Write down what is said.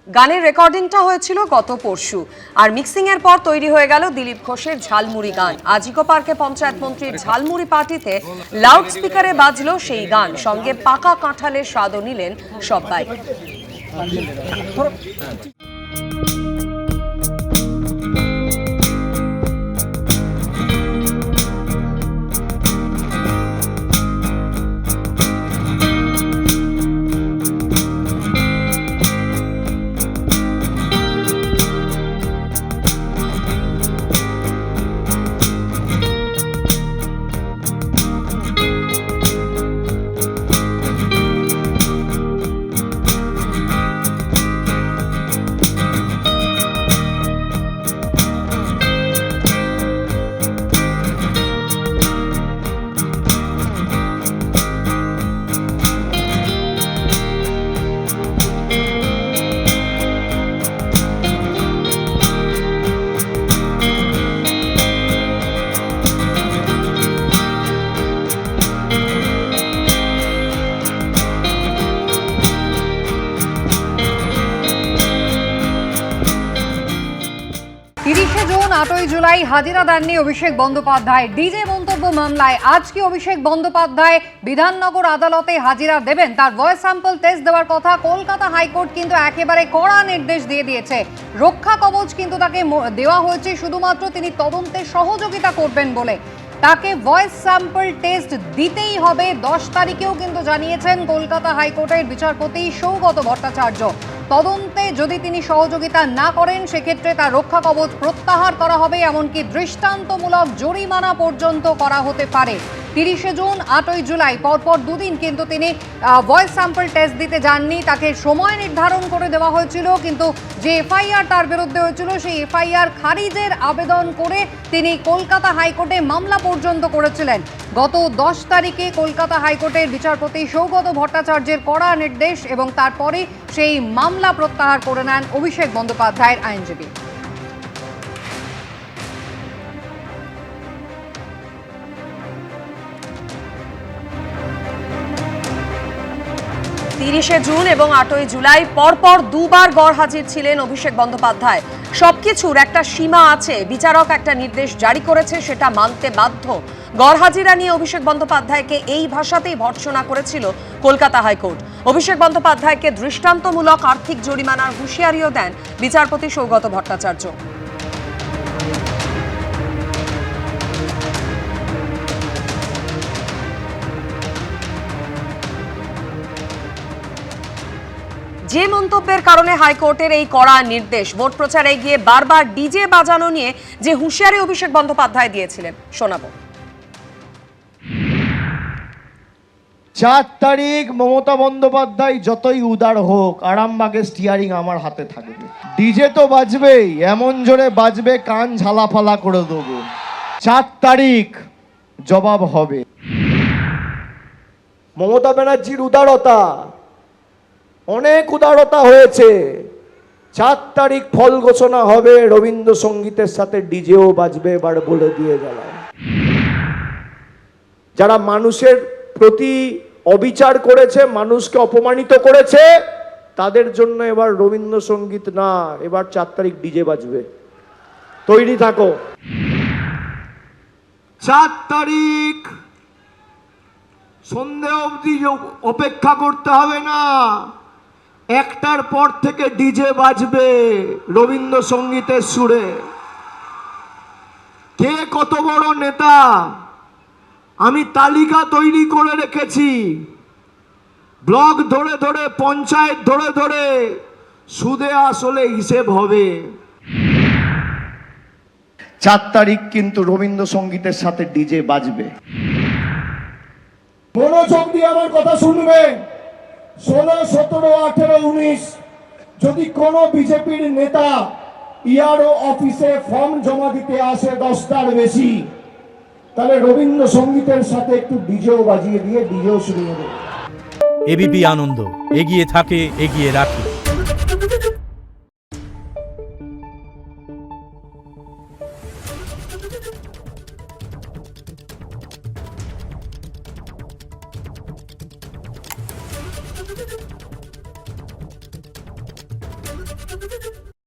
গানের রেকর্ডিংটা হয়েছিল গত পরশু, আর মিক্সিং এর পর তৈরি হয়ে গেল দিলীপ ঘোষের ঝালমুড়ি গান। আজিকো পার্কে পঞ্চায়েত মন্ত্রীর ঝালমুড়ি পার্টিতে লাউড স্পিকারে বাজলো সেই গান, সঙ্গে পাকা কাঁঠালের স্বাদও নিলেন সবাই। জুন 8 জুলাই হাজিরা দেননি অভিষেক বন্দ্যোপাধ্যায়। ডিজে মন্তব্য মামলায় আজ কি অভিষেক বন্দ্যোপাধ্যায় বিধাননগর আদালতে হাজিরা দেবেন? তার ভয়েস স্যাম্পল টেস্ট দেওয়ার কথা কলকাতা হাইকোর্ট কিন্তু একেবারে কড়া নির্দেশ দিয়ে দিয়েছে। রক্ষা কবচ কিন্তু তাকে দেওয়া হয়েছে শুধুমাত্র তিনি তদন্তে সহযোগিতা করবেন বলে। তাকে ভয়েস স্যাম্পল টেস্ট দিতেই হবে 10 তারিখেও কিন্তু জানিয়েছেন কলকাতা হাইকোর্টের বিচারপতি সৌগত ভট্টাচার্য। তদন্তে যদি তিনি সহযোগিতা না করেন সেক্ষেত্রে তার রক্ষা কবচ প্রত্যাহার করা হবে, এমনকি দৃষ্টান্তমূলক জরিমানা পর্যন্ত করা হতে পারে। 30 জুন 8 জুলাই পরপর দুদিন কিন্তু তিনি ভয়েস স্যাম্পল টেস্ট দিতে যাননি। তাকে সময় নির্ধারণ করে দেওয়া হয়েছিল, কিন্তু যে এফআইআর তার বিরুদ্ধে হয়েছিল সেই এফআইআর খারিজের আবেদন করে তিনি কলকাতা হাইকোর্টে মামলা পর্যন্ত করেছিলেন। গত 10 তারিখে কলকাতা হাইকোর্টের বিচারপতি সৌগত ভট্টাচার্যের কড়া নির্দেশ এবং তারপরে সেই মামলা প্রত্যাহার করে নেন অভিষেক বন্দ্যোপাধ্যায়ের আইনজীবী। 30 জুন এবং 8 জুলাই পরপর দুবার গড়হাজির ছিলেন অভিষেক বন্দ্যোপাধ্যায়। সবকিছুর একটা সীমা আছে, বিচারক একটা নির্দেশ জারি করেছে, সেটা মানতে বাধ্য। গড়হাজিরা নিয়ে অভিষেক বন্দ্যোপাধ্যায়কে এই ভাষাতেই ভর্ৎসনা করেছিল কলকাতা হাইকোর্ট। অভিষেক বন্দ্যোপাধ্যায়কে দৃষ্টান্তমূলক আর্থিক জরিমানার হুঁশিয়ারিও দেন বিচারপতি সৌগত ভট্টাচার্য। যে মন্তব্যের কারণে হাইকোর্টের এই কড়া নির্দেশ, ভোট প্রচারে গিয়ে বারবার ডিজে বাজানো নিয়ে যে হুঁশিয়ারি অভিষেক বন্দ্যোপাধ্যায় দিয়েছিলেন, শোনাবো। 4 তারিখ মমতা বন্দ্যোপাধ্যায় যতই উদার হোক, আরামবাগের স্টিয়ারিং আমার হাতে থাকবে। ডিজে তো বাজবেই, এমন জোরে বাজবে কান ঝালাফালা করে দেবো। 4 তারিখ জবাব হবে। মমতা ব্যানার্জির উদারতা, অনেক উদারতা হয়েছে। 4 তারিখ ফল ঘোষণা হবে, রবীন্দ্রসঙ্গীতের সাথে ডিজেও বাজবে, এবার বলে দিয়ে গেলাম। যারা মানুষের প্রতি অবিচার করেছে, মানুষকে অপমানিত করেছে, তাদের জন্য এবার রবীন্দ্রসঙ্গীত না, এবার 4 তারিখ ডিজে বাজবে। তৈরি থাকো। 4 তারিখ সন্ধে অবধি অপেক্ষা করতে হবে না, 1টার পর থেকে ডিজে বাজবে রবীন্দ্রসঙ্গীতের সুরে। কে কত বড় নেতা আমি তালিকা তৈরি করে রেখেছি। ব্লক ধরে ধরে, পঞ্চায়েত ধরে ধরে সুদে আসলে হিসেব হবে। 4 তারিখ কিন্তু রবীন্দ্রসঙ্গীতের সাথে ডিজে বাজবে। মনোযোগ দিয়ে আমার কথা শুনবে। 16, 17, 18, 19 যদি কোনো বিজেপির নেতা ইআরও অফিসে ফর্ম জমা দিতে আসে 10টার বেশি, তাহলে রবীন্দ্রসঙ্গীতের সাথে একটু ডিজেও বাজিয়ে দিয়ে ডিজেও শুনিয়ে দেবে। এবিপি আনন্দ, এগিয়ে থাকে, এগিয়ে রাখে।